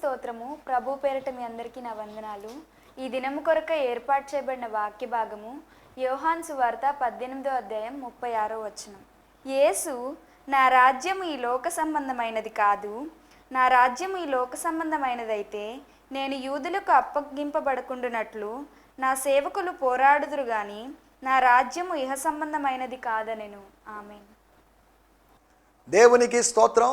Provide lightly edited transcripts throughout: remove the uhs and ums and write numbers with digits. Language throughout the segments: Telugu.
స్తోత్రము. ప్రభు పేరిట మీ అందరికీ నా వందనాలు. ఈ దినము కొరకై ఏర్పాటు చేయబడిన వాక్య భాగము యోహాను సువార్త 18వ అధ్యాయం 36వ వచనం. యేసు, నా రాజ్యము ఈ లోక సంబంధమైనది కాదు. నా రాజ్యము ఈ లోక సంబంధమైనదైతే నేను యూదులకు అప్పగింపబడకుండునట్లు నా సేవకులు పోరాడుదురు గాని నా రాజ్యము ఇహ సంబంధమైనది కాదనెను. ఆమేన్. దేవునికి స్తోత్రం.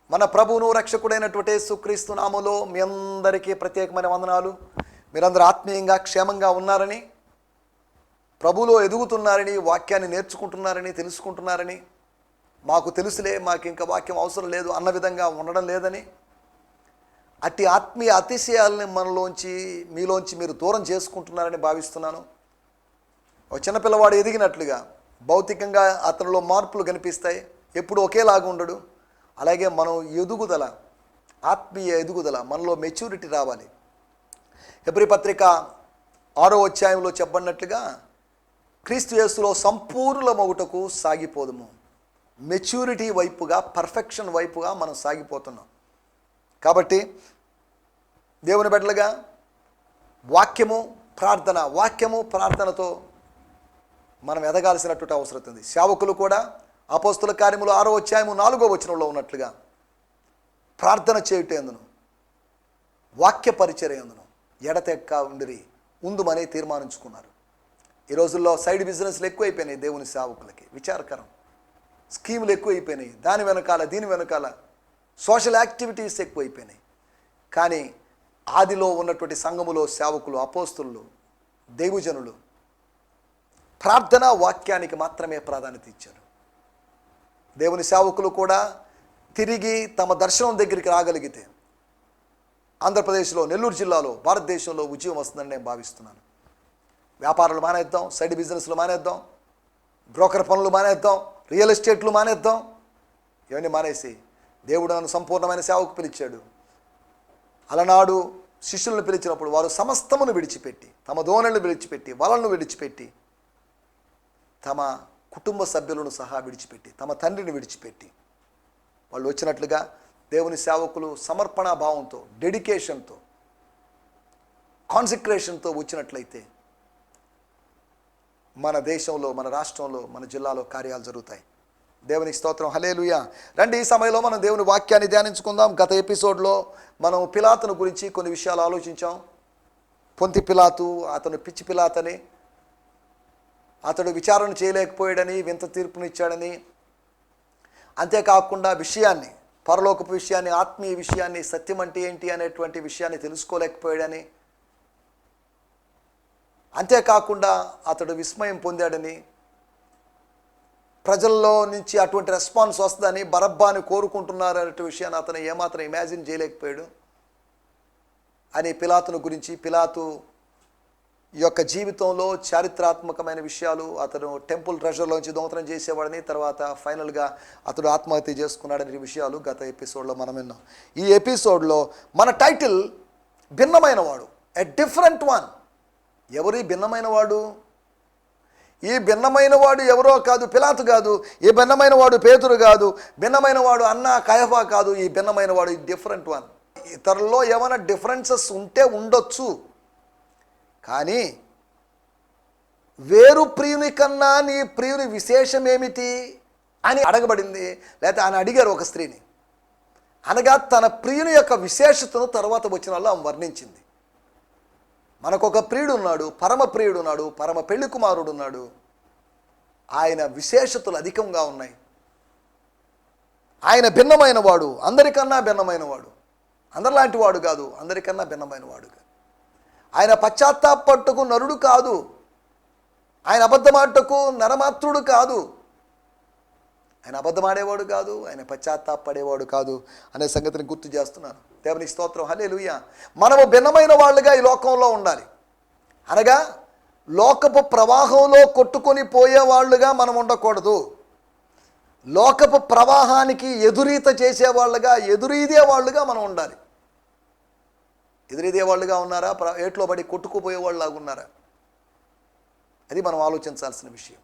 మన ప్రభువును రక్షకుడైనటువంటి యేసుక్రీస్తు నామములో మీ అందరికీ ప్రత్యేకమైన వందనాలు. మీరందరూ ఆత్మీయంగా క్షేమంగా ఉన్నారని, ప్రభువులో ఎదుగుతున్నారని, వాక్యాన్ని నేర్చుకుంటున్నారని, తెలుసుకుంటున్నారని, మాకు తెలుసులే, మాకు ఇంకా వాక్యం అవసరం లేదు అన్న విధంగా ఉండడం లేదని, అట్టి ఆత్మీయ అతిశయాలని మీలోంచి మీరు దూరం చేసుకుంటున్నారని భావిస్తున్నాను. ఒక చిన్నపిల్లవాడు ఎదిగినట్లుగా భౌతికంగా అతనిలో మార్పులు కనిపిస్తాయి, ఎప్పుడు ఒకేలాగా ఉండడు. అలాగే మనం ఎదుగుదల, ఆత్మీయ ఎదుగుదల, మనలో మెచ్యూరిటీ రావాలి. హెబ్రీ పత్రిక 6వ అధ్యాయంలో చెప్పబడినట్లుగా క్రీస్తు యేసులో సంపూర్ణమగుటకు సాగిపోదుము. మెచ్యూరిటీ వైపుగా, పర్ఫెక్షన్ వైపుగా మనం సాగిపోతున్నాం. కాబట్టి దేవుని బిడ్డలుగా వాక్యము ప్రార్థనతో మనం ఎదగాల్సినటువంటి అవసరం ఉంది. సేవకులు కూడా అపోస్తుల కార్యములు 6వ అధ్యాయము 4వ వచనంలో ఉన్నట్లుగా ప్రార్థన చేయుటేందును వాక్య పరిచర్యందును ఎడతెక్క ఉండిరి ఉందుమని తీర్మానించుకున్నారు. ఈ రోజుల్లో సైడ్ బిజినెస్లు ఎక్కువైపోయినాయి. దేవుని సేవకులకి విచారకరం. స్కీములు ఎక్కువైపోయినాయి, దీని వెనకాల సోషల్ యాక్టివిటీస్ ఎక్కువైపోయినాయి. కానీ ఆదిలో ఉన్నటువంటి సంఘములో సేవకులు, అపోస్తులు, దైవజనులు ప్రార్థన వాక్యానికి మాత్రమే ప్రాధాన్యత ఇచ్చారు. దేవుని సేవకులు కూడా తిరిగి తమ దర్శనం దగ్గరికి రాగలిగితే ఆంధ్రప్రదేశ్లో, నెల్లూరు జిల్లాలో, భారతదేశంలో ఉద్యమం వస్తుందని నేను భావిస్తున్నాను. వ్యాపారాలు మానేద్దాం, సైడ్ బిజినెస్లు మానేద్దాం, బ్రోకర్ పనులు మానేద్దాం, రియల్ ఎస్టేట్లు మానేద్దాం. ఇవన్నీ మానేసి దేవుడు నన్ను సంపూర్ణమైన సేవకు పిలిచాడు. అలనాడు శిష్యులను పిలిచినప్పుడు వారు సమస్తమును విడిచిపెట్టి, తమ దోణలను విడిచిపెట్టి, వలలను విడిచిపెట్టి, తమ కుటుంబ సభ్యులను సహా విడిచిపెట్టి, తమ తండ్రిని విడిచిపెట్టి వాళ్ళు వచ్చినట్లుగా దేవుని సేవకులు సమర్పణ భావంతో, డెడికేషన్తో, కాన్సక్రేషన్తో వచ్చినట్లయితే మన దేశంలో, మన రాష్ట్రంలో, మన జిల్లాలో కార్యాలు జరుగుతాయి. దేవునికి స్తోత్రం. హల్లెలూయా. రండి, ఈ సమయంలో మనం దేవుని వాక్యాన్ని ధ్యానించుకుందాం. గత ఎపిసోడ్లో మనం పిలాతును గురించి కొన్ని విషయాలు ఆలోచించాం. పొంతి పిలాతు, అతను పిచ్చి పిలాతని, అతడు విచారణ చేయలేకపోయాడని, వింత తీర్పునిచ్చాడని, అంతేకాకుండా విషయాన్ని, పరలోకపు విషయాన్ని, ఆత్మీయ విషయాన్ని, సత్యం అంటే ఏంటి అనేటువంటి విషయాన్ని తెలుసుకోలేకపోయాడని, అంతేకాకుండా అతడు విస్మయం పొందాడని, ప్రజల్లో నుంచి అటువంటి రెస్పాన్స్ వస్తుందని, బరబ్బాని కోరుకుంటున్నారు అనే విషయాన్ని అతను ఏమాత్రం ఇమాజిన్ చేయలేకపోయాడు అని పిలాతును గురించి, పిలాతు యొక్క జీవితంలో చారిత్రాత్మకమైన విషయాలు, అతను టెంపుల్ ట్రెజర్లోంచి దొంగతనం చేసేవాడని, తర్వాత ఫైనల్గా అతడు ఆత్మహత్య చేసుకున్నాడనే విషయాలు గత ఎపిసోడ్లో మనం విన్నాం. ఈ ఎపిసోడ్లో మన టైటిల్ భిన్నమైన వాడు, ఎ డిఫరెంట్ వన్. ఎవరు ఈ భిన్నమైన వాడు? ఈ భిన్నమైన వాడు ఎవరో కాదు, పిలాతు కాదు. ఈ భిన్నమైన వాడు పేతురు కాదు. భిన్నమైన వాడు అన్న కయఫా కాదు. ఈ భిన్నమైన వాడు ఈ డిఫరెంట్ వన్. ఇతరుల్లో ఏమైనా డిఫరెన్సెస్ ఉంటే ఉండొచ్చు, కానీ వేరు ప్రియుని కన్నా నీ ప్రియుని విశేషం ఏమిటి అని అడగబడింది. లేకపోతే ఆయన అడిగారు ఒక స్త్రీని. అనగా తన ప్రియుని యొక్క విశేషతను తర్వాత వచ్చిన వాళ్ళు ఆమె వర్ణించింది. మనకొక ప్రియుడు ఉన్నాడు, పరమ ప్రియుడు ఉన్నాడు, పరమ పెళ్లి కుమారుడు ఉన్నాడు. ఆయన విశేషతలు అధికంగా ఉన్నాయి. ఆయన భిన్నమైన వాడు, అందరికన్నా భిన్నమైన వాడు. అందరిలాంటి వాడు కాదు, అందరికన్నా భిన్నమైన వాడు కాదు. ఆయన పశ్చాత్తాపట్టుకు నరుడు కాదు, ఆయన అబద్ధమాటకు నరమాత్రుడు కాదు, ఆయన అబద్ధమాడేవాడు కాదు, ఆయన పశ్చాత్తాపడేవాడు కాదు అనే సంగతిని గుర్తు చేస్తున్నాను. దేవునికి స్తోత్రం. హల్లెలూయా. మనము భిన్నమైన వాళ్ళుగా ఈ లోకంలో ఉండాలి. అనగా లోకపు ప్రవాహంలో కొట్టుకొని పోయేవాళ్ళుగా మనం ఉండకూడదు. లోకపు ప్రవాహానికి ఎదురీత చేసేవాళ్ళుగా, ఎదురీదే వాళ్ళుగా మనం ఉండాలి. ఎదురీదే వాళ్ళుగా ఉన్నారా? ఏట్లో పడి కొట్టుకుపోయేవాళ్ళలాగా ఉన్నారా? అది మనం ఆలోచించాల్సిన విషయం.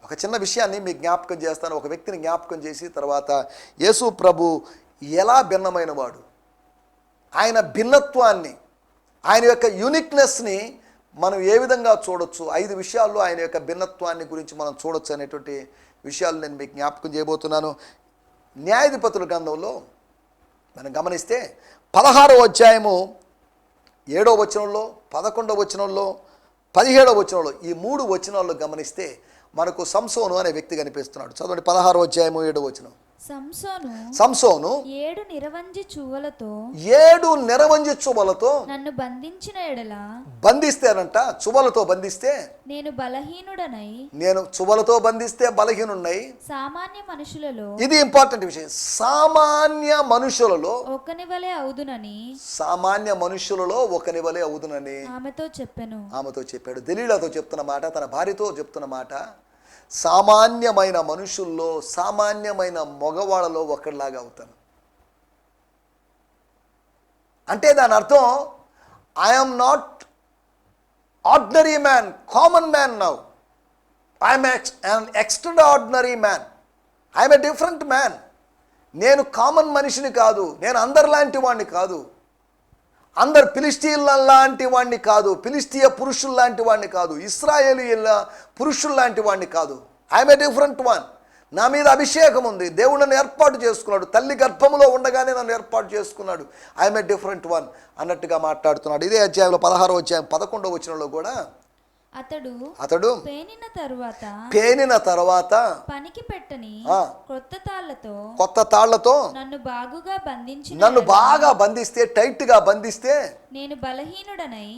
ఒక చిన్న విషయాన్ని మీకు జ్ఞాపకం చేస్తాను. ఒక వ్యక్తిని జ్ఞాపకం చేసి తర్వాత యేసు ప్రభు ఎలా భిన్నమైన వాడు, ఆయన భిన్నత్వాన్ని, ఆయన యొక్క యూనిక్నెస్ని మనం ఏ విధంగా చూడొచ్చు, 5 విషయాల్లో ఆయన యొక్క భిన్నత్వాన్ని గురించి మనం చూడొచ్చు అనేటువంటి విషయాలు నేను మీకు జ్ఞాపకం చేయబోతున్నాను. న్యాయాధిపతుల గ్రంథంలో మనం గమనిస్తే 16వ అధ్యాయము 7వ వచనంలో, 11వ వచనంలో, 17వ వచనంలో, ఈ 3 వచనాల్లో గమనిస్తే మనకు సంసోను అనే వ్యక్తి కనిపిస్తున్నాడు. చదవండి 16వ అధ్యాయము 7వ వచనం. సంసోను 7 నిరవంజి చువ్వలతో 7 నిరవంజి చువ్వలతో నన్ను బంధించిన ఎడల, బంధిస్తేనంట, చువ్వలతో బంధిస్తే నేను బలహీనుడనై, నేను చువ్వలతో బంధిస్తే బలహీనున్నై, సామాన్య మనుషులలో, ఇది ఇంపార్టెంట్ విషయం, సామాన్య మనుషులలో ఒకని వలె అవుదునని, సామాన్య మనుషులలో ఒకని వలె అవుదునని ఆమెతో చెప్పాడు. దెలీలాతో చెప్తున్న మాట, తన భార్యతో చెప్తున్న మాట, సామాన్యమైన మనుషుల్లో, సామాన్యమైన మగవాళ్ళలో ఒకరిలాగా అవుతాను అంటే దాని అర్థం I'm not ordinary man, common man now, I'm an extraordinary man, I'm a different man. నేను కామన్ మనిషిని కాదు, నేను అందరిలాంటి వాడిని కాదు, అందరు ఫిలిస్టీన్ల లాంటి వాడిని కాదు, ఫిలిస్తీయ పురుషుల లాంటి వాడిని కాదు, ఇశ్రాయేలీయుల పురుషుల లాంటి వాడిని కాదు. I'm a different one. నా మీద అభిషేకం ఉంది, దేవుడు నన్ను ఏర్పాటు చేసుకున్నాడు, తల్లి గర్భములో ఉండగానే నన్ను ఏర్పాటు చేసుకున్నాడు, ఐఎమ్ ఏ డిఫరెంట్ వన్ అన్నట్టుగా మాట్లాడుతున్నాడు. ఇదే అధ్యాయంలో 16వ అధ్యాయం 11వ వచనంలో కూడా అతడు పేనిన తరువాత పనికి పెట్టని కొత్త తాళ్లతో నన్ను బాగా బంధిస్తే, టైట్ గా బంధిస్తే, నేను బలహీనుడనై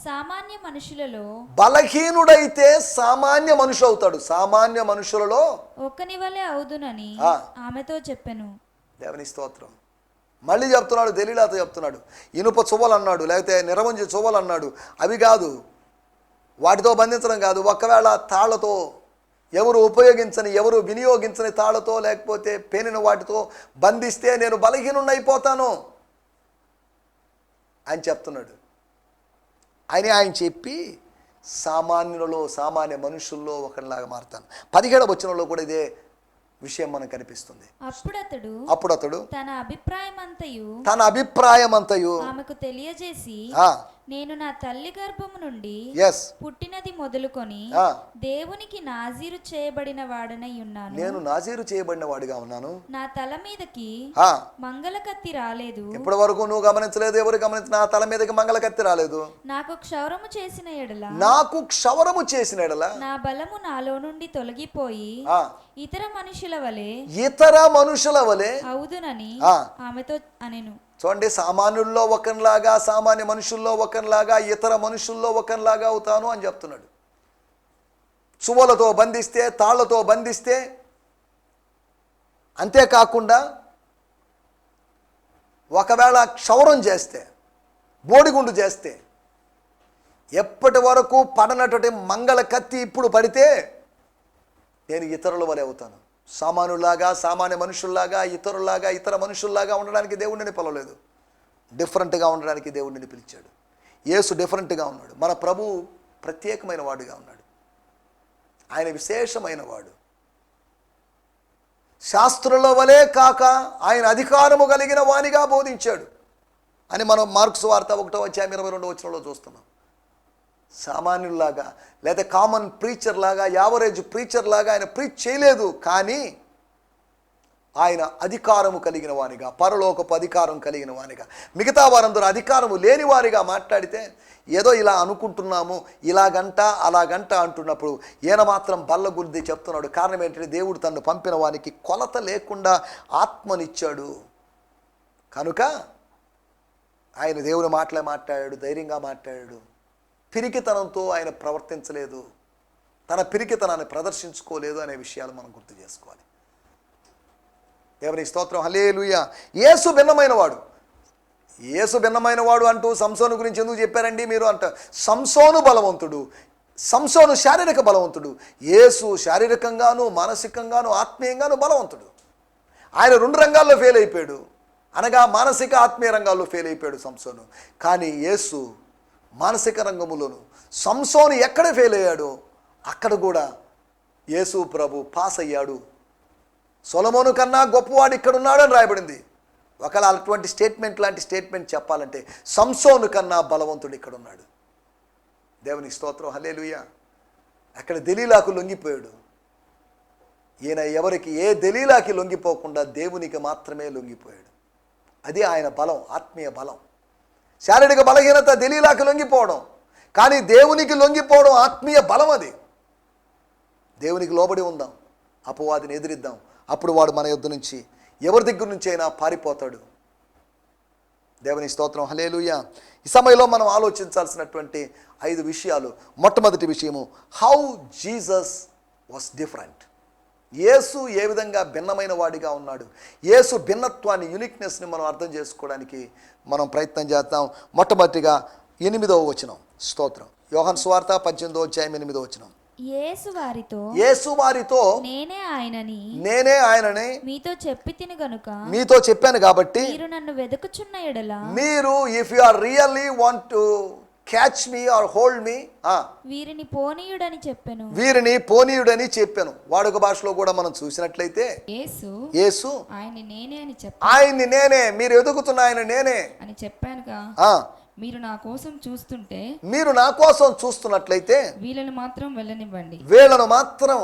సామాన్య మనుషులలో, బలహీనుడైతే సామాన్య మనుషు అవుతాడు, సామాన్య మనుషులలో ఒకని వలె అవుదునని ఆమెతో చెప్పెను. దేవుని స్తోత్రం. మళ్ళీ చెప్తున్నాడు, దెలీలాతో చెప్తున్నాడు, ఇనుప చువ్వలు అన్నాడు, లేకపోతే నిరవంజి చువ్వలు అన్నాడు, అవి కాదు, వాటితో బంధించడం కాదు, ఒకవేళ తాళ్లతో, ఎవరు ఉపయోగించని, ఎవరు వినియోగించని తాళ్లతో, లేకపోతే పేనిన వాటితో బంధిస్తే నేను బలహీనున్నైపోతాను అని చెప్తున్నాడు. ఆయన చెప్పి సామాన్యులలో, సామాన్య మనుషుల్లో ఒకరిలాగా మారుతాను. 17వ వచనంలో కూడా ఇదే విషయం మనకు కనిపిస్తుంది. అప్పుడు అతడు తన అభిప్రాయమంతయు ఆమెకు తెలియజేసి, నేను నా తల్లి గర్భము నుండి పుట్టినది మొదలుకొని దేవునికి నాజీరు చేయబడిన వాడనై ఉన్నాను. నేను నాజీరు చేయబడిన వాడిగా ఉన్నాను, నా తల మీదకి మంగళ కత్తి రాలేదు. ఇప్పటి వరకు నువ్వు గమనించలేదు, ఎవరు గమనించ, నా తల మీదకి మంగళ కత్తి రాలేదు. నాకు క్షౌరము చేసిన ఎడల, నా బలము నాలో నుండి తొలగిపోయి ఇతర మనుషుల వలె అవుదునని ఆమెతో అనెను. చూడండి, సామాన్యుల్లో ఒకరిలాగా, సామాన్య మనుషుల్లో ఒకరిలాగా, ఇతర మనుషుల్లో ఒకరిలాగా అవుతాను అని చెప్తున్నాడు. చువ్వలతో బంధిస్తే, తాళ్లతో బంధిస్తే, అంతేకాకుండా ఒకవేళ క్షౌరం చేస్తే, బోడిగుండు చేస్తే, ఎప్పటి వరకు పడనటువంటి మంగళ కత్తి ఇప్పుడు పడితే నేను ఇతరుల వలె అవుతాను. సామాన్యులాగా, సామాన్య మనుషుల్లాగా, ఇతరులాగా, ఇతర మనుషుల్లాగా ఉండడానికి దేవుడిని పిలవలేదు, డిఫరెంట్గా ఉండడానికి దేవుడిని పిలిచాడు. యేసు డిఫరెంట్గా ఉన్నాడు, మన ప్రభు ప్రత్యేకమైన వాడుగా ఉన్నాడు, ఆయన విశేషమైన వాడు. శాస్త్రుల వలె కాక ఆయన అధికారము కలిగిన వానిగా బోధించాడు అని మనం మార్కు సువార్త 1వ అధ్యాయం 22వ వచనంలో చూస్తున్నాం. సామాన్యుల్లాగా, లేదా కామన్ ప్రీచర్ లాగా, యావరేజ్ ప్రీచర్ లాగా ఆయన ప్రీచ్ చేయలేదు, కానీ ఆయన అధికారము కలిగిన వానిగా, పరలోకపు అధికారం కలిగిన వానిగా, మిగతా వారందరూ అధికారము లేని వారిగా మాట్లాడితే ఏదో ఇలా అనుకుంటున్నాము, ఇలాగంట అలాగంట అంటున్నప్పుడు ఈయన మాత్రం బల్ల గురించి చెప్తున్నాడు. కారణం ఏంటంటే దేవుడు తన్ను పంపిన వానికి కొలత లేకుండా ఆత్మనిచ్చాడు కనుక ఆయన దేవుని మాట్లాడాడు, ధైర్యంగా మాట్లాడాడు. పిరికితనంతో ఆయన ప్రవర్తించలేదు, తన పిరికితనాన్ని ప్రదర్శించుకోలేదు అనే విషయాలు మనం గుర్తు చేసుకోవాలి. దేవుని స్తోత్రం, హల్లెలూయా. యేసు భిన్నమైనవాడు, యేసు భిన్నమైనవాడు అంటూ సంసోను గురించి ఎందుకు చెప్పారండి మీరు అంట. సంసోను బలవంతుడు, సంసోను శారీరక బలవంతుడు, యేసు శారీరకంగాను, మానసికంగాను, ఆత్మీయంగాను బలవంతుడు. ఆయన 2 రంగాల్లో ఫెయిల్ అయిపోయాడు, అనగా మానసిక, ఆత్మీయ రంగాల్లో ఫెయిల్ అయిపోయాడు సంసోను. కానీ యేసు మానసిక రంగములోను, సంసోను ఎక్కడ ఫెయిల్ అయ్యాడో అక్కడ కూడా యేసు ప్రభు పాస్ అయ్యాడు. సొలొమోను కన్నా గొప్పవాడు ఇక్కడ ఉన్నాడు అని రాయబడింది. ఒకవేళ అటువంటి స్టేట్మెంట్ లాంటి స్టేట్మెంట్ చెప్పాలంటే సంసోను కన్నా బలవంతుడు ఇక్కడ ఉన్నాడు. దేవుని స్తోత్రం, హల్లెలూయా. అక్కడ దెలీలాకు లొంగిపోయాడు. ఈయన ఎవరికి ఏ దెలీలాకి లొంగిపోకుండా దేవునికి మాత్రమే లొంగిపోయాడు. అది ఆయన బలం, ఆత్మీయ బలం. శారీరక బలహీనత దెలీలాకి లొంగిపోవడం, కానీ దేవునికి లొంగిపోవడం ఆత్మీయ బలం. అది దేవునికి లోబడి ఉందాం, అపవాదిని ఎదిరిద్దాం. అప్పుడు వాడు మన యుద్ధ నుంచి ఎవరి దగ్గర నుంచి అయినా పారిపోతాడు. దేవుని స్తోత్రం, హల్లెలూయా. ఈ సమయంలో మనం ఆలోచించాల్సినటువంటి 5 విషయాలు. మొట్టమొదటి విషయము, హౌ జీసస్ వాస్ డిఫరెంట్. యేసు ఏ విధంగా భిన్నమైన వాడిగా ఉన్నాడు. యేసు భిన్నత్వాన్ని, యూనిక్నెస్ని మనం అర్థం చేసుకోవడానికి మనం ప్రయత్నం చేద్దాం. మొట్టమొదటిగా 8వ వచనం, స్తోత్రం. యోహాను సువార్త 18వ అధ్యాయం 8వ వచనం. యేసు వారితో నేనే ఆయనని మీతో చెప్పి తిని గనుక మీతో చెప్పాను కాబట్టి మీరు నన్ను వెదకుచున్న ఎడల మీరు, if you are really want to catch me or hold me, వీరిని పోనీయుడని చెప్పాను. వీరిని పోనీయుడని చెప్పాను. వాడుక భాషలో కూడా మనం చూసినట్లయితే యేసు ఆయన్ని నేనే, మీరు ఎదుగుతున్న ఆయన నేనే అని చెప్పానుగా. మీరు నా కోసం చూస్తున్నట్లయితే వీళ్ళను మాత్రం వెళ్ళనివ్వండి. వీళ్ళను మాత్రం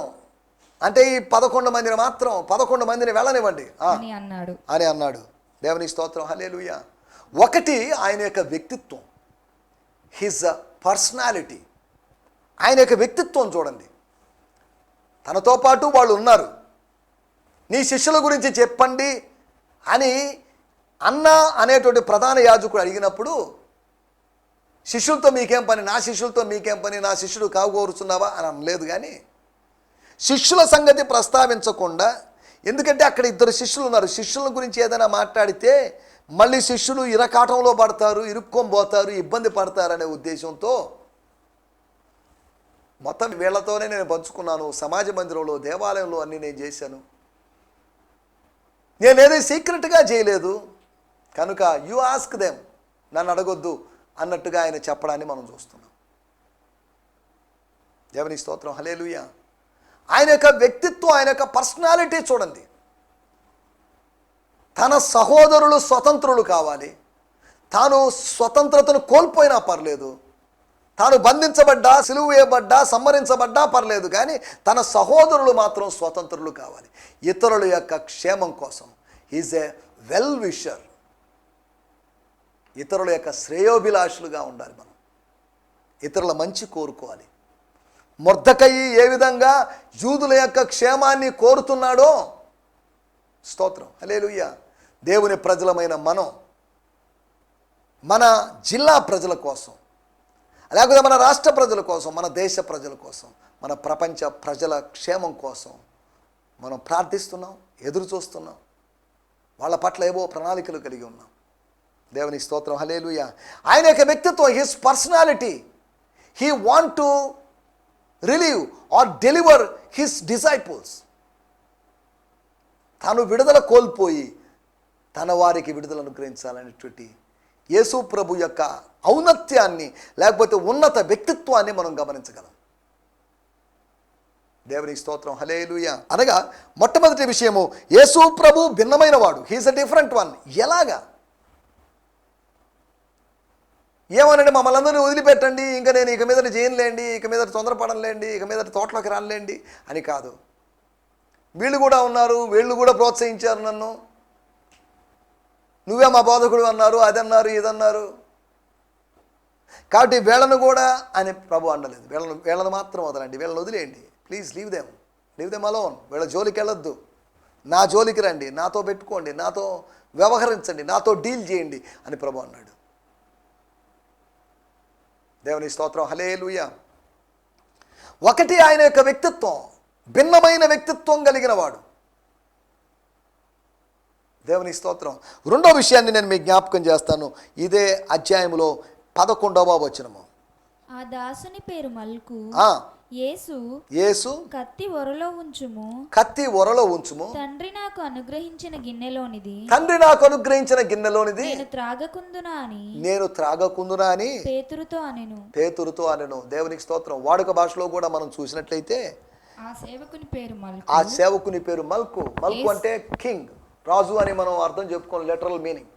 అంటే ఈ 11 మందిని మాత్రం 11 మందిని వెళ్ళనివ్వండి అని అన్నాడు. దేవుని స్తోత్రం, హల్లెలూయా. ఒకటి ఆయన యొక్క వ్యక్తిత్వం, హిజ్ పర్సనాలిటీ. ఆయన యొక్క వ్యక్తిత్వం చూడండి. తనతో పాటు వాళ్ళు ఉన్నారు. నీ శిష్యుల గురించి చెప్పండి అని అన్న అనేటువంటి ప్రధాన యాజకుడు అడిగినప్పుడు, శిష్యులతో మీకేం పని, నా శిష్యులతో మీకేం పని, నా శిష్యుడు కావుకోరుచున్నావా అని అనలేదు. కానీ శిష్యుల సంగతి ప్రస్తావించకుండా, ఎందుకంటే అక్కడ 2 శిష్యులు ఉన్నారు. శిష్యుల గురించి ఏదైనా మాట్లాడితే మళ్ళీ శిష్యులు ఇరకాటంలో పడతారు, ఇరుక్కొనిపోతారు, ఇబ్బంది పడతారనే ఉద్దేశంతో మొత్తం వీళ్లతోనే నేను పంచుకున్నాను. సమాజ మందిరంలో, దేవాలయంలో అన్నీ నేను చేశాను. నేనేది సీక్రెట్గా చేయలేదు కనుక యు ఆస్క్ దెమ్, నన్ను అడగొద్దు అన్నట్టుగా ఆయన చెప్పడాన్ని మనం చూస్తున్నాం. దేవుని స్తోత్రం, హల్లెలూయా. ఆయన యొక్క వ్యక్తిత్వం, ఆయన యొక్క పర్సనాలిటీ చూడండి. తన సహోదరులు స్వతంత్రులు కావాలి, తాను స్వతంత్రతను కోల్పోయినా పర్లేదు, తాను బంధించబడ్డా, సిలువ వేయబడ్డా, సంహరించబడ్డా పర్లేదు, కానీ తన సహోదరులు మాత్రం స్వతంత్రులు కావాలి. ఇతరుల యొక్క క్షేమం కోసం ఈజ్ ఏ వెల్ విషర్. ఇతరుల యొక్క శ్రేయోభిలాషులుగా ఉండాలి. మనం ఇతరుల మంచి కోరుకోవాలి. మొర్దెకయి ఏ విధంగా యూదుల యొక్క క్షేమాన్ని కోరుతున్నాడో, స్తోత్రం, హల్లెలూయా. దేవుని ప్రజలమైన మనం మన జిల్లా ప్రజల కోసం, లేకపోతే మన రాష్ట్ర ప్రజల కోసం, మన దేశ ప్రజల కోసం, మన ప్రపంచ ప్రజల క్షేమం కోసం మనం ప్రార్థిస్తున్నాం, ఎదురు చూస్తున్నాం. వాళ్ళ పట్ల ఏవో ప్రణాళికలు కలిగి ఉన్నాం. దేవుని స్తోత్రం, హల్లెలూయా. ఆయన యొక్క వ్యక్తిత్వం, his personality, he want to relieve or deliver his disciples. తాను విడుదల కోల్పోయి తన వారికి విడుదల అనుగ్రహించాలనేటువంటి యేసు ప్రభు యొక్క ఔన్నత్యాన్ని, లేకపోతే ఉన్నత వ్యక్తిత్వాన్ని మనం గమనించగలం. దేవుని స్తోత్రం, హల్లెలూయా. అనగా మొట్టమొదటి విషయము, యేసు ప్రభు భిన్నమైన వాడు. He is a different one. ఎలాగా? ఏమనండి, మమ్మల్ని అందరినీ వదిలిపెట్టండి, ఇంకా నేను ఇక మీద చేయనులేండి, ఇక మీద తొందరపడలేండి, ఇక మీద తోటలోకి రానులేండి అని కాదు. వీళ్ళు కూడా ఉన్నారు, వీళ్ళు కూడా ప్రోత్సహించారు నన్ను, నువ్వే మా బోధకుడు అన్నారు, అదన్నారు, ఇదన్నారు, కాబట్టి వీళ్ళను కూడా అని ప్రభు అనలేదు. వీళ్ళను మాత్రం వదలండి, వీళ్ళని వదిలేయండి, ప్లీజ్ లీవ్ దెమ్ అలోన్. వీళ్ళ జోలికి వెళ్ళొద్దు, నా జోలికి రండి, నాతో పెట్టుకోండి, నాతో వ్యవహరించండి, నాతో డీల్ చేయండి అని ప్రభు అన్నాడు. దేవుని స్తోత్రం, హల్లెలూయా. ఒకటి ఆయన యొక్క వ్యక్తిత్వం, భిన్నమైన వ్యక్తిత్వం కలిగిన వాడు. దేవుని స్తోత్రం. రెండో విషయాన్ని నేను మీకు జ్ఞాపకం చేస్తాను. ఇదే అధ్యాయంలో 11వ వచనము. ఆ దాసుని పేరు మల్కు. యేసు కత్తి ఒరలో ఉంచుము తండ్రి నాకు అనుగ్రహించిన గిన్నెలోనిది నేను త్రాగకుందునా అని పేతురుతో అనెను. దేవునికి స్తోత్రం. వాడుక భాషలో కూడా మనం చూసినట్లయితే ఆ సేవకుని పేరు మల్కు అంటే కింగ్, రాజు అని మనం అర్థం చెప్పుకోవాలి, లిటరల్ మీనింగ్.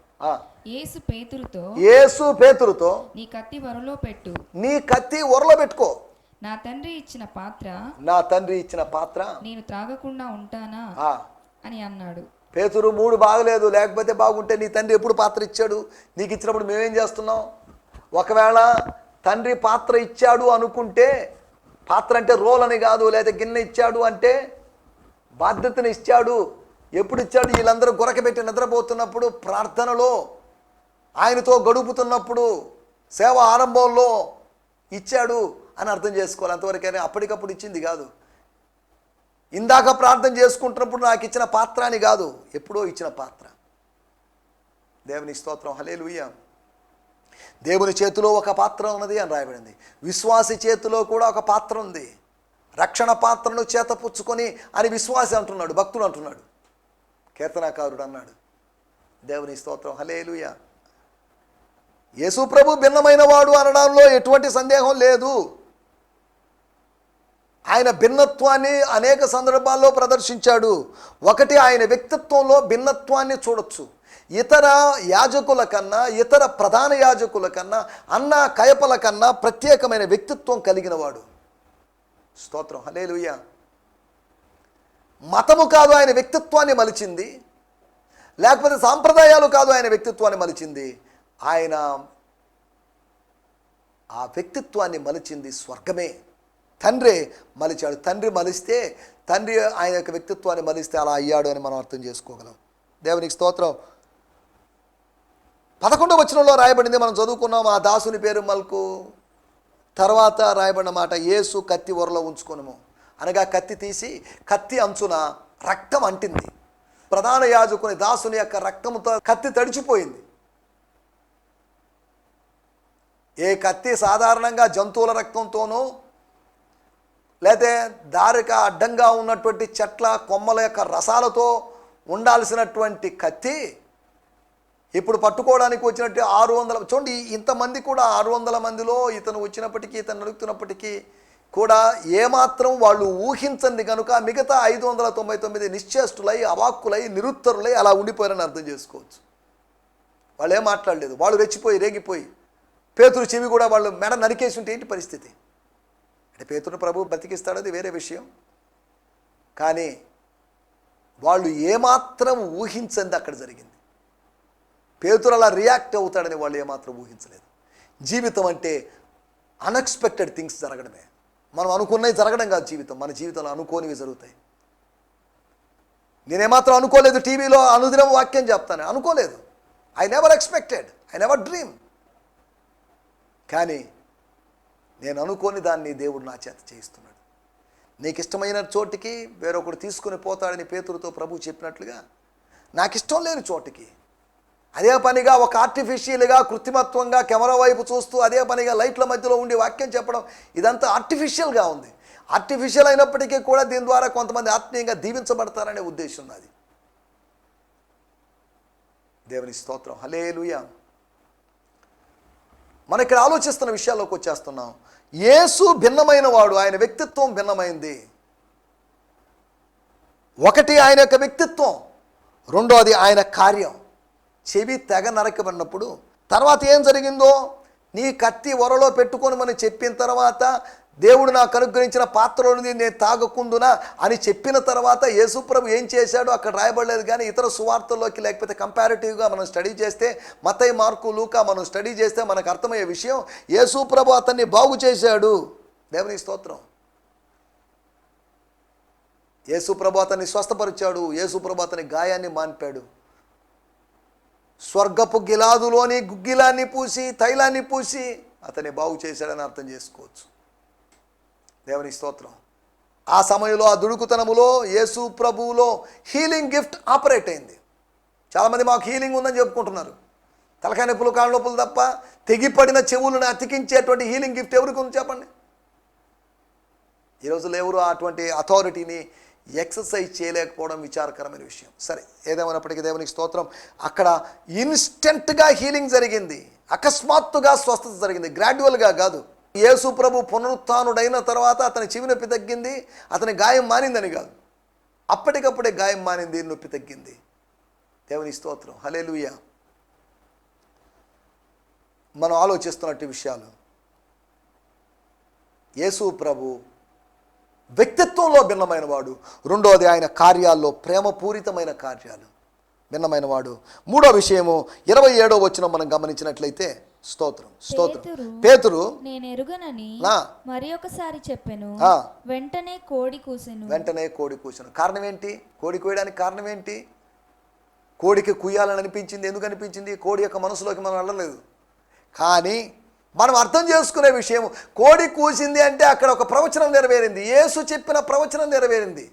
యేసు పేతురుతో, యేసు పేతురుతో, నీ కత్తి వరలో పెట్టు, నీ కత్తి ఒరలో పెట్టుకో, నా తండ్రి ఇచ్చిన పాత్ర, నా తండ్రి ఇచ్చిన పాత్ర నేను త్రాగకుండా ఉంటానా అని అన్నాడు. పేతురు మూడు బాగలేదు, లేకపోతే బాగుంటే నీ తండ్రి ఎప్పుడు పాత్ర ఇచ్చాడు, నీకు ఇచ్చినప్పుడు మేమేం చేస్తున్నాం? ఒకవేళ తండ్రి పాత్ర ఇచ్చాడు అనుకుంటే, పాత్ర అంటే రోల్ అని కాదు, లేదా గిన్నె ఇచ్చాడు అంటే బాధ్యతను ఇచ్చాడు. ఎప్పుడు ఇచ్చాడు? వీళ్ళందరూ గురకబెట్టి నిద్రపోతున్నప్పుడు, ప్రార్థనలో ఆయనతో గడుపుతున్నప్పుడు, సేవ ఆరంభంలో ఇచ్చాడు అని అర్థం చేసుకోవాలి. అంతవరకైనా అప్పటికప్పుడు ఇచ్చింది కాదు. ఇందాక ప్రార్థన చేసుకుంటున్నప్పుడు నాకు ఇచ్చిన పాత్ర అని కాదు, ఎప్పుడో ఇచ్చిన పాత్ర. దేవుని స్తోత్రం, హల్లెలూయా. దేవుని చేతిలో ఒక పాత్ర ఉన్నది అని రాయబడింది. విశ్వాసి చేతిలో కూడా ఒక పాత్ర ఉంది. రక్షణ పాత్రను చేతపుచ్చుకొని అని విశ్వాసి అంటున్నాడు, భక్తుడు అంటున్నాడు, కీర్తనాకారుడు అన్నాడు. దేవుని స్తోత్రం, హల్లెలూయా. యేసు ప్రభు భిన్నమైన వాడు అనడంలో ఎటువంటి సందేహం లేదు. ఆయన భిన్నత్వాన్ని అనేక సందర్భాల్లో ప్రదర్శించాడు. ఒకటి, ఆయన వ్యక్తిత్వంలో భిన్నత్వాన్ని చూడొచ్చు. ఇతర యాజకుల కన్నా, ఇతర ప్రధాన యాజకుల కన్నా, అన్న కయపల కన్నా ప్రత్యేకమైన వ్యక్తిత్వం కలిగిన వాడు. స్తోత్రం, హల్లెలూయా. మతము కాదు ఆయన వ్యక్తిత్వాన్ని మలిచింది, లేకపోతే సాంప్రదాయాలు కాదు ఆయన వ్యక్తిత్వాన్ని మలిచింది. ఆయన ఆ వ్యక్తిత్వాన్ని మలిచింది స్వర్గమే, తండ్రే మలిచాడు. తండ్రి మలిస్తే, తండ్రి ఆయన యొక్క వ్యక్తిత్వాన్ని మలిస్తే అలా అయ్యాడు అని మనం అర్థం చేసుకోగలం. దేవునికి స్తోత్రం. 11వ వచనంలో రాయబడింది, మనం చదువుకున్నాం. ఆ దాసుని పేరు మల్కు. తర్వాత రాయబడిన మాట, యేసు కత్తి ఒరలో ఉంచుకొనుము అనగా కత్తి తీసి కత్తి అంచున రక్తం అంటింది. ప్రధాన యాజకుని దాసుని యొక్క రక్తంతో కత్తి తడిచిపోయింది. ఏ కత్తి సాధారణంగా జంతువుల రక్తంతోనూ, లేతే దారికి అడ్డంగా ఉన్నటువంటి చెట్ల కొమ్మల యొక్క రసాలతో ఉండాల్సినటువంటి కత్తి ఇప్పుడు పట్టుకోవడానికి వచ్చినట్టు 600, చూడండి, ఇంతమంది కూడా 600 మందిలో ఇతను వచ్చినప్పటికీ, ఇతను నడుపుతున్నప్పటికీ కూడా ఏమాత్రం వాళ్ళు ఊహించండి కనుక మిగతా 599 నిశ్చేష్టులై, అవాక్కులై, నిరుత్తరులై అలా ఉండిపోయారని అర్థం చేసుకోవచ్చు. వాళ్ళు ఏం మాట్లాడలేదు, వాళ్ళు రెచ్చిపోయి రేగిపోయి. పేతురు చెవి కూడా వాళ్ళు మెడ నరికేసి ఉంటే ఏంటి పరిస్థితి? అంటే పేతురు ప్రభు బతికిస్తాడది వేరే విషయం, కానీ వాళ్ళు ఏమాత్రం ఊహించండి అక్కడ జరిగింది. పేతురు అలా రియాక్ట్ అవుతాడని వాళ్ళు ఏమాత్రం ఊహించలేదు. జీవితం అంటే అన్ఎక్స్పెక్టెడ్ థింగ్స్ జరగడమే. మనం అనుకున్నవి జరగడం కాదు జీవితం. మన జీవితంలో అనుకోనివి జరుగుతాయి. నేనేమాత్రం అనుకోలేదు టీవీలో అనుదినం వాక్యం చెప్తాను, అనుకోలేదు. I never expected, I never dream. కానీ నేను అనుకోని దాన్ని దేవుడు నా చేత చేయిస్తున్నాడు. నీకు ఇష్టమైన చోటికి వేరొకడు తీసుకుని పోతాడని పేతురుతో ప్రభు చెప్పినట్లుగా, నాకు ఇష్టం లేని చోటికి అదే పనిగా ఒక ఆర్టిఫిషియల్గా, కృత్రిమత్వంగా కెమెరా వైపు చూస్తూ అదే పనిగా లైట్ల మధ్యలో ఉండి వాక్యం చెప్పడం, ఇదంతా ఆర్టిఫిషియల్గా ఉంది. ఆర్టిఫిషియల్ అయినప్పటికీ కూడా దీని ద్వారా కొంతమంది ఆత్మీయంగా దీవించబడతారనే ఉద్దేశం నాది. దేవుని స్తోత్రం, హల్లెలూయా. మన ఇక్కడ ఆలోచిస్తున్న విషయాల్లోకి వచ్చేస్తున్నాం. యేసు భిన్నమైన వాడు, ఆయన వ్యక్తిత్వం భిన్నమైంది. ఒకటి ఆయన యొక్క వ్యక్తిత్వం, రెండోది ఆయన కార్యం. చెవి తెగ నరకబడినప్పుడు తర్వాత ఏం జరిగిందో, నీ కత్తి ఒరలో పెట్టుకొని మనం చెప్పిన తర్వాత, దేవుడు నాకు అనుగ్రహించిన పాత్రలోని నేను తాగకుందునా అని చెప్పిన తర్వాత యేసుప్రభు ఏం చేశాడో అక్కడ రాయబడలేదు. కానీ ఇతర సువార్తల్లోకి లేకపోతే కంపారిటివ్గా మనం స్టడీ చేస్తే, మత్తయి, మార్కు, లూకా మనం స్టడీ చేస్తే మనకు అర్థమయ్యే విషయం, యేసుప్రభు అతన్ని బాగు చేశాడు. దేవుని స్తోత్రం. యేసుప్రభు అతన్ని స్వస్థపరిచాడు. యేసుప్రభు అతని గాయాన్ని మాన్పాడు. స్వర్గపు గిలాదులోని గుగ్గిలాన్ని పూసి, తైలాన్ని పూసి అతన్ని బాగు చేశాడని అర్థం చేసుకోవచ్చు. దేవుని స్తోత్రం. ఆ సమయంలో, ఆ దుడుకుతనములో యేసు ప్రభువులో హీలింగ్ గిఫ్ట్ ఆపరేట్ అయింది. చాలామంది మాకు హీలింగ్ ఉందని చెప్పుకుంటున్నారు. తలకాయ నొప్పులు, కాళ్ళ నొప్పులు తప్ప తెగిపడిన చెవులను అతికించేటువంటి హీలింగ్ గిఫ్ట్ ఎవరికి ఉంది చెప్పండి? ఈ రోజుల్లో ఎవరు అటువంటి అథారిటీని ఎక్సర్సైజ్ చేయలేకపోవడం విచారకరమైన విషయం. సరే, ఏదేమైనప్పటికీ దేవునికి స్తోత్రం. అక్కడ ఇన్స్టెంట్గా హీలింగ్ జరిగింది, అకస్మాత్తుగా స్వస్థత జరిగింది, గ్రాడ్యువల్గా కాదు. యేసు ప్రభు పునరుత్థానుడైన తర్వాత అతని చెవి నొప్పి తగ్గింది, అతని గాయం మానిందని కాదు, అప్పటికప్పుడే గాయం మానింది, నొప్పి తగ్గింది. దేవుని స్తోత్రం, హల్లెలూయా. మనం ఆలోచిస్తున్నట్టు విషయాలు, యేసు ప్రభు వ్యక్తిత్వంలో భిన్నమైన వాడు. రెండోది ఆయన కార్యాల్లో ప్రేమపూరితమైన కార్యాలు భిన్నమైన వాడు. మూడో విషయము 27వ వచనం మనం గమనించినట్లయితే, స్తోత్రం స్తోత్రం, పేతురు నేను ఎరుగనని మరి ఒకసారి చెప్పెను, వెంటనే కోడి కూసెను. కారణం ఏంటి? కోడి కూయడానికి కారణం ఏంటి? కోడికి కుయ్యాలని అనిపించింది. ఎందుకు అనిపించింది? కోడి యొక్క మనసులోకి మనం వెళ్ళలేదు. కానీ మనం అర్థం చేసుకునే విషయం, కోడి కూసింది అంటే అక్కడ ఒక ప్రవచనం నెరవేరింది. యేసు చెప్పిన ప్రవచనం నెరవేరింది.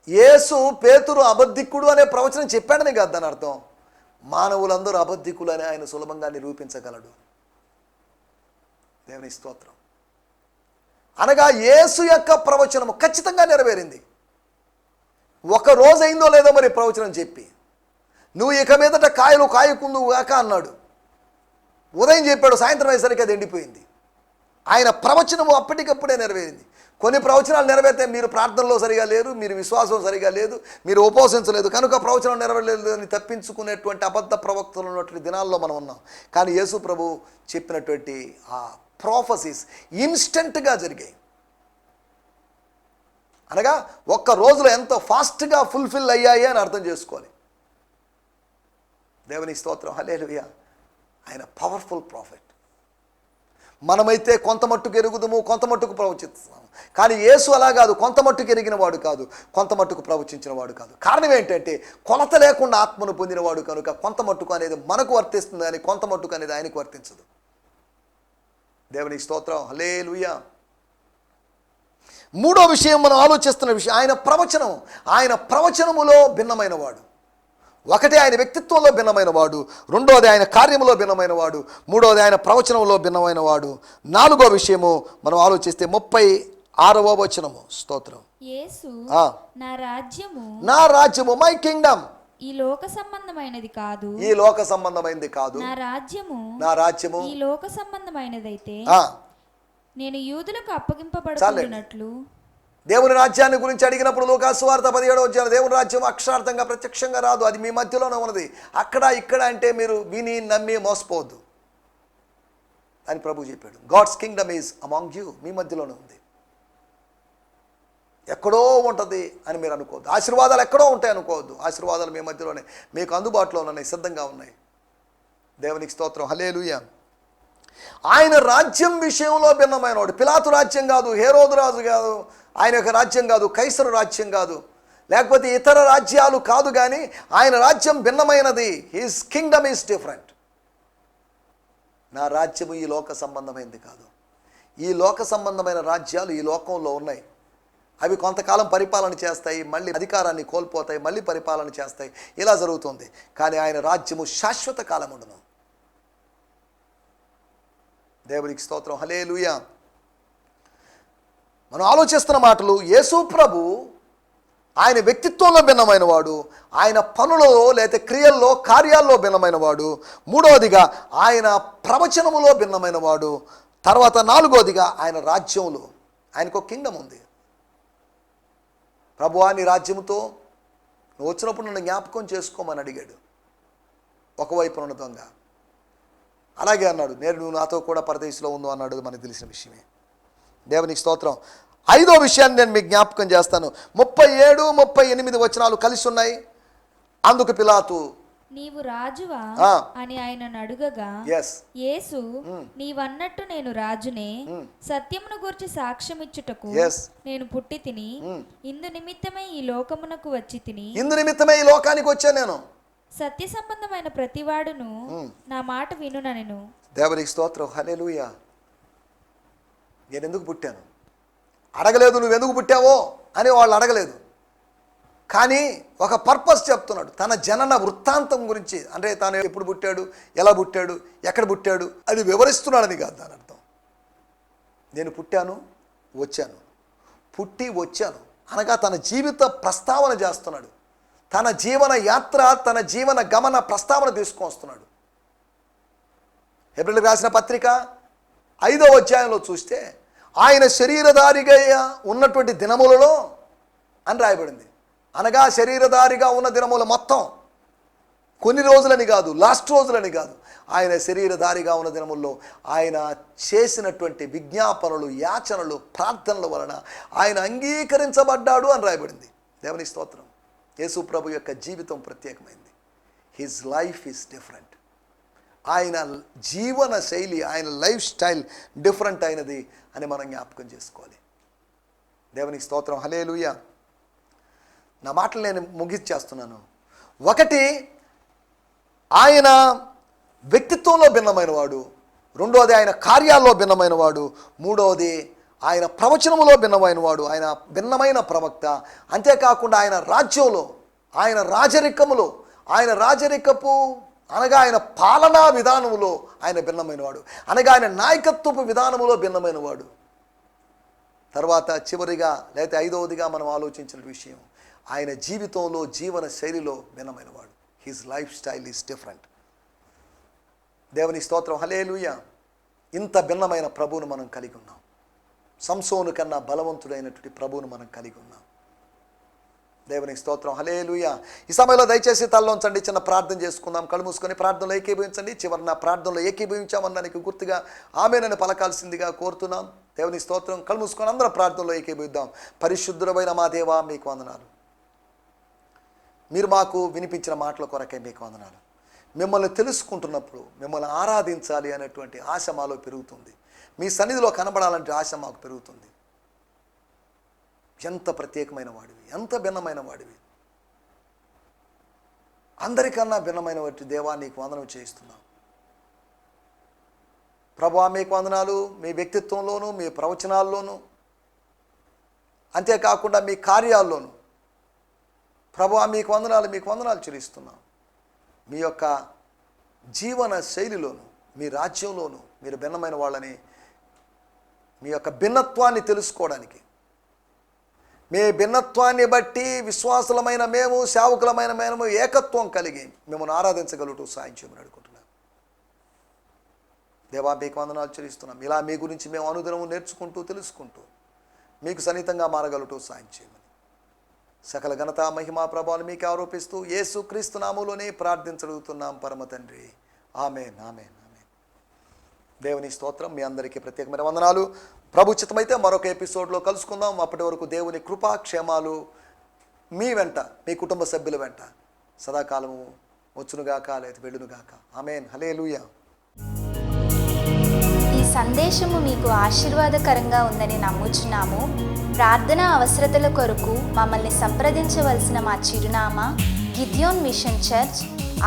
యేసు పేతురు అబద్ధికుడు అనే ప్రవచనం చెప్పాడని కాదు దాని అర్థం. మానవులందరూ అబద్ధికులు అని ఆయన సులభంగా నిరూపించగలడు. దేవుని స్తోత్రం. అనగా యేసు యొక్క ప్రవచనము ఖచ్చితంగా నెరవేరింది. ఒక రోజు అయిందో లేదో మరి ప్రవచనం చెప్పి, నువ్వు ఇక మీదట కాయలు కాయకుందువు గాక అన్నాడు. ఉదయం చెప్పాడు, సాయంత్రం అయ్యేసరికి అది ఎండిపోయింది. ఆయన ప్రవచనము అప్పటికప్పుడే నెరవేరింది. కొన్ని ప్రవచనాలు నెరవేరితే మీరు ప్రార్థనలో సరిగా లేరు, మీరు విశ్వాసం సరిగా లేదు, మీరు ఉపవసించలేదు కనుక ప్రవచనం నెరవేరలేదు అని తప్పించుకునేటువంటి అబద్ధ ప్రవక్తలు ఉన్నటువంటి దినాల్లో మనం ఉన్నాం. కానీ యేసు ప్రభు చెప్పినటువంటి ఆ ప్రాఫెసీస్ ఇన్స్టెంట్గా జరిగాయి. అనగా ఒక్క రోజులో ఎంత ఫాస్ట్గా ఫుల్ఫిల్ అయ్యాయి అని అర్థం చేసుకోవాలి. దేవుని స్తోత్రం, హల్లెలూయా. ఆయన పవర్ఫుల్ ప్రాఫిట్. మనమైతే కొంత మట్టుకు ఎరుగుదము, కొంత మట్టుకు ప్రవచిస్తున్నాము. కానీ యేసు అలా కాదు. కొంత మట్టుకు ఎరిగిన వాడు కాదు, కొంత మట్టుకు ప్రవచించిన వాడు కాదు. కారణం ఏంటంటే కొలత లేకుండా ఆత్మను పొందినవాడు కనుక కొంత మట్టుకు అనేది మనకు వర్తిస్తుంది కానీ కొంత మట్టుకు అనేది ఆయనకు వర్తించదు. దేవుని స్తోత్రం, హల్లెలూయా. మూడో విషయం మనం ఆలోచిస్తున్న విషయం, ఆయన ప్రవచనములో భిన్నమైన వాడు. ఒకటి ఆయన వ్యక్తిత్వంలో భిన్నమైన వాడు, రెండోది ఆయన కార్యములో భిన్నమైన వాడు, మూడోది ఆయన ప్రవచనంలో భిన్నమైన వాడు. నాలుగో విషయము మనం ఆలోచిస్తే 36వ వచనము, స్తోత్రం. యేసు నా రాజ్యము మై కింగ్డమ్ ఈ లోక సంబంధమైనది కాదు, నా రాజ్యము ఈ లోక సంబంధమైనదైతే నేను యూదులకు అప్పగింపబడుతున్నట్లు. దేవుని రాజ్యాన్ని గురించి అడిగినప్పుడు లూకాసు వార్త 17వ అధ్యాయం, దేవుని రాజ్యం అక్షరార్థంగా ప్రత్యక్షంగా రాదు, అది మీ మధ్యలోనే ఉన్నది. అక్కడ ఇక్కడ అంటే మీరు విని నమ్మి మోసపోవద్దు అని ప్రభు చెప్పాడు. God's kingdom is among you, మీ మధ్యలోనే ఉంది. ఎక్కడో ఉంటుంది అని మీరు అనుకోవద్దు. ఆశీర్వాదాలు ఎక్కడో ఉంటాయి అనుకోవద్దు. ఆశీర్వాదాలు మీ మధ్యలోనే, మీకు అందుబాటులో ఉన్నాయి, సిద్ధంగా ఉన్నాయి. దేవునికి స్తోత్రం, హల్లెలూయా. ఆయన రాజ్యం విషయంలో భిన్నమైన వాడు. పిలాతు రాజ్యం కాదు, హేరోదు రాజు కాదు, ఆయన యొక్క రాజ్యం కాదు, కైసరు రాజ్యం కాదు, లేకపోతే ఇతర రాజ్యాలు కాదు. కానీ ఆయన రాజ్యం భిన్నమైనది. His Kingdom is different. నా రాజ్యము ఈ లోక సంబంధమైనది కాదు. ఈ లోక సంబంధమైన రాజ్యాలు ఈ లోకంలో ఉన్నాయి. అవి కొంతకాలం పరిపాలన చేస్తాయి, మళ్ళీ అధికారాన్ని కోల్పోతాయి, మళ్ళీ పరిపాలన చేస్తాయి. ఇలా జరుగుతుంది. కానీ ఆయన రాజ్యము శాశ్వత కాలం ఉండును. దేవునికి స్తోత్రం, హల్లెలూయా. మనం ఆలోచిస్తున్న మాటలు, యేసు ప్రభు ఆయన వ్యక్తిత్వంలో భిన్నమైన వాడు, ఆయన పనులలో లేదా క్రియల్లో కార్యాల్లో భిన్నమైన వాడు, మూడవదిగా ఆయన ప్రవచనములో భిన్నమైన వాడు, తర్వాత నాలుగవదిగా ఆయన రాజ్యంలో ఆయనకు ఒక కింగ్డమ్ ఉంది. ప్రభువా నీ రాజ్యముతో నువ్వు వచ్చినప్పుడు నన్ను జ్ఞాపకం చేసుకోమని అడిగాడు ఒకవైపు ఉన్న దొంగ. అలాగే అన్నాడు, నువ్వు నాతో కూడా పరదేశంలో ఉందో అన్నాడు, మనకు తెలిసిన విషయమే. దేవునికి స్తోత్రం. ఐదో విషయాన్ని నేను మీకు జ్ఞాపకం చేస్తాను. 37, 38 వచనాలు కలిసి ఉన్నాయి. అందుకు పిలాతు నీవు రాజువా అని ఆయనను అడుగగా, యేసు నీవన్నట్టు నేను రాజునే, సత్యమును గురించి సాక్ష్యం ఇచ్చుటకు నేను పుట్టి తిని, ఇందు నిమిత్తమే ఈ లోకమునకు వచ్చి తిని, ఇందు నిమిత్తమే ఈ లోకానికి వచ్చాను నేను. సత్య సంబంధమైన ప్రతివాడును నా మాట వినుననెను. దేవునికి స్తోత్రం, హల్లెలూయా. నేను ఎందుకు పుట్టాను అడగలేదు, నువ్వెందుకు పుట్టావో అని వాళ్ళు అడగలేదు. కానీ ఒక పర్పస్ చెప్తున్నాడు, తన జనన వృత్తాంతం గురించి. అంటే తాను ఎప్పుడు పుట్టాడు, ఎలా పుట్టాడు, ఎక్కడ పుట్టాడు అది వివరిస్తున్నాడని కాదు దాని అర్థం. నేను పుట్టాను, వచ్చాను, పుట్టి వచ్చాను అనగా తన జీవిత ప్రస్తావన చేస్తున్నాడు. తన జీవన యాత్ర, తన జీవన గమన ప్రస్తావన తీసుకొస్తున్నాడు. హెబ్రీయులకు రాసిన పత్రిక 5వ అధ్యాయంలో చూస్తే ఆయన శరీరధారిగా ఉన్నటువంటి దినములలో అని రాయబడింది. అనగా శరీరధారిగా ఉన్న దినములు మొత్తం కొన్ని రోజులని కాదు, లాస్ట్ రోజులని కాదు, ఆయన శరీరధారిగా ఉన్న దినముల్లో ఆయన చేసినటువంటి విజ్ఞాపనలు, యాచనలు, ప్రార్థనల వలన ఆయన అంగీకరించబడ్డాడు అని రాయబడింది. దేవుని స్తోత్రం. యేసు ప్రభు యొక్క జీవితం ప్రత్యేకమైంది. His life is different. ఆయన జీవన శైలి, ఆయన లైఫ్ స్టైల్ డిఫరెంట్ అయినది అని మనం జ్ఞాపకం చేసుకోవాలి. దేవునికి స్తోత్రం. హల్లెలూయా. నా మాటలు నేను ముగించేస్తున్నాను. ఒకటి, ఆయన వ్యక్తిత్వంలో భిన్నమైన వాడు. రెండోది, ఆయన కార్యాల్లో భిన్నమైన వాడు. మూడవది, ఆయన ప్రవచనములో భిన్నమైన వాడు. ఆయన భిన్నమైన ప్రవక్త. అంతేకాకుండా ఆయన రాజ్యంలో, ఆయన రాజరికములో, ఆయన రాజరికపు అనగా ఆయన పాలనా విధానములో ఆయన భిన్నమైన వాడు, అనగా ఆయన నాయకత్వపు విధానములో భిన్నమైన వాడు. తర్వాత చివరిగా లేకపోతే ఐదవదిగా మనం ఆలోచించిన విషయం, ఆయన జీవితంలో, జీవన శైలిలో భిన్నమైన వాడు. His life style is different. దేవుని స్తోత్రం. హల్లెలూయా. ఇంత భిన్నమైన ప్రభువును మనం కలిగి ఉన్నాం. సంసోను కన్నా బలవంతుడైనటువంటి ప్రభువును మనం కలిగి ఉన్నాం. దేవునికి స్తోత్రం. హల్లెలూయా. ఈ సమయంలో దయచేసి తలలోంచండి, చిన్న ప్రార్థన చేసుకుందాం. కళ్ళు మూసుకొని ప్రార్థనలో ఏకీభవించండి. చివరి నా ప్రార్థనలో ఏకీభవించామన్నానికి గుర్తుగా ఆమేనని పలకాల్సిందిగా కోరుతున్నాం. దేవుని స్తోత్రం. కళ్ళు మూసుకొని అందరం ప్రార్థనలో ఏకీభవిద్దాం. పరిశుద్ధుడైన మా దేవా, మీకు వందనాలు. మీరు మాకు వినిపించిన మాటల కొరకే మీకు వందనాలు. మిమ్మల్ని తెలుసుకుంటున్నప్పుడు మిమ్మల్ని ఆరాధించాలి అనేటువంటి ఆశ మాలో పెరుగుతుంది. మీ సన్నిధిలో కనబడాలంటే ఆశ మాకు పెరుగుతుంది. ఎంత ప్రత్యేకమైన వాడివి, ఎంత భిన్నమైన వాడివి, అందరికన్నా భిన్నమైన వాటి దేవా, నీకు వందనం చేయిస్తున్నాం. ప్రభువా, మీకు వందనాలు. మీ వ్యక్తిత్వంలోనూ, మీ ప్రవచనాల్లోనూ, అంతేకాకుండా మీ కార్యాల్లోనూ ప్రభువా, మీకు వందనాలు, మీకు వందనాలు చెల్లిస్తున్నాం. మీ యొక్క జీవన శైలిలోను, మీ రాజ్యంలోనూ మీరు భిన్నమైన వాళ్ళని, మీ యొక్క భిన్నత్వాన్ని తెలుసుకోవడానికి, మీ భిన్నత్వాన్ని బట్టి విశ్వాసులమైన మేము, సేవకులమైన మేము ఏకత్వం కలిగి మిమ్మల్ని ఆరాధించగలుగుతూ సాయం చేయమని అడుగుతున్నాం. దేవా, మీకు వందనాలు చెల్లిస్తున్నాం. ఇలా మీ గురించి మేము అనుదినము నేర్చుకుంటూ, తెలుసుకుంటూ మీకు సన్నిహితంగా మారగలుగుతూ సాయం చేయమని సకల ఘనత, మహిమా, ప్రభావాలు మీకు ఆరోపిస్తూ యేసు క్రీస్తు నామములోనే ప్రార్థించగలుగుతున్నాం పరమ తండ్రి. ఆమేన్, ఆమేన్, ఆమేన్. దేవుని స్తోత్రం. మీ అందరికీ ప్రత్యేకమైన వందనాలు. ప్రభు చిత్తమైతే మరొక ఎపిసోడ్లో కలుసుకుందాం. అప్పటి వరకు దేవుని కృపా క్షేమాలు మీ వెంట, మీ కుటుంబ సభ్యుల వెంట సదాకాలము వచ్చునుగాక, లేదా వెళ్ళునుగాక. ఆమేన్. హల్లెలూయా. ఈ సందేశము మీకు ఆశీర్వాదకరంగా ఉందని నమ్ముచున్నాము. ప్రార్థన అవసరతల కొరకు మమ్మల్ని సంప్రదించవలసిన మా చిరునామా గిద్యోన్ మిషన్ చర్చ్,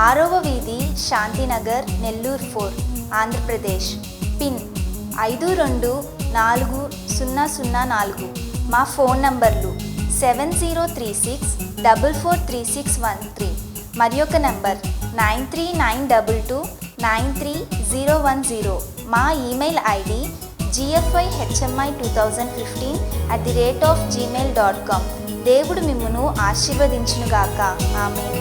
6వ వీధి, శాంతినగర్, నెల్లూరు 4, ఆంధ్రప్రదేశ్. పిన్ 524004. మా ఫోన్ నంబర్లు 7036443613, మరి ఒక నంబర్ 9392293010. మా ఈమెయిల్ ఐడి gfihmi2015@gmail.com. దేవుడు మిమ్మును ఆశీర్వదించునుగాక. ఆమేన్.